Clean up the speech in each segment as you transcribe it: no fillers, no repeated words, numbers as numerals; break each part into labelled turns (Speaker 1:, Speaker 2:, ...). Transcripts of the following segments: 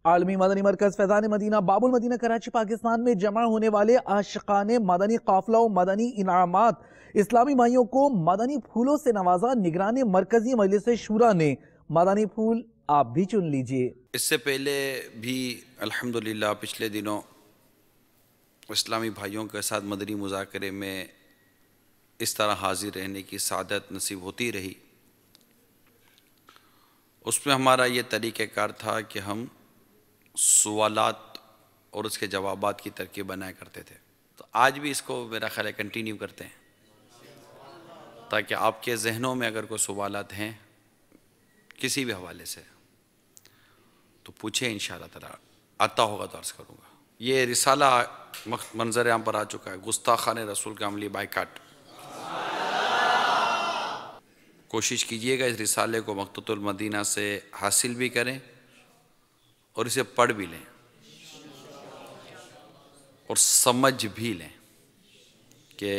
Speaker 1: عالمی مدنی مرکز فیضان مدینہ باب المدینہ کراچی پاکستان میں جمع ہونے والے عاشقان مدنی قافلہ و مدنی انعامات اسلامی بھائیوں کو مدنی پھولوں سے نوازا۔ نگران مرکزی مجلس شورا نے مدنی پھول آپ بھی چن لیجئے۔
Speaker 2: اس سے پہلے بھی الحمدللہ پچھلے دنوں اسلامی بھائیوں کے ساتھ مدنی مذاکرے میں اس طرح حاضر رہنے کی سعادت نصیب ہوتی رہی۔ اس میں ہمارا یہ طریقہ کار تھا کہ ہم سوالات اور اس کے جوابات کی ترکیب بنایا کرتے تھے، تو آج بھی اس کو میرا خیال ہے کنٹینیو کرتے ہیں، تاکہ آپ کے ذہنوں میں اگر کوئی سوالات ہیں کسی بھی حوالے سے تو پوچھیں، انشاءاللہ تعالی آتا ہوگا تو عرض کروں گا۔ یہ رسالہ منظر عام پر آ چکا ہے، گستاخان رسول کا عملی بائیکاٹ۔ کوشش کیجئے گا اس رسالے کو مکتبۃ المدینہ سے حاصل بھی کریں اور اسے پڑھ بھی لیں اور سمجھ بھی لیں کہ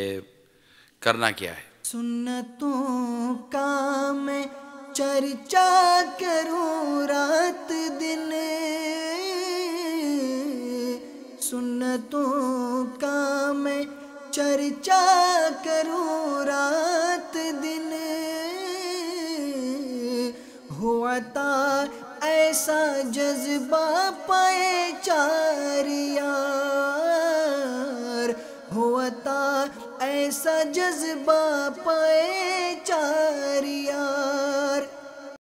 Speaker 2: کرنا کیا ہے۔
Speaker 3: سنتوں کا میں چرچا کروں رات دن، سنتوں کا میں چرچا کروں رات دن، ہو عطا ایسا جذبہ پائے چار یار، ہو عطا ایسا جذبہ پائے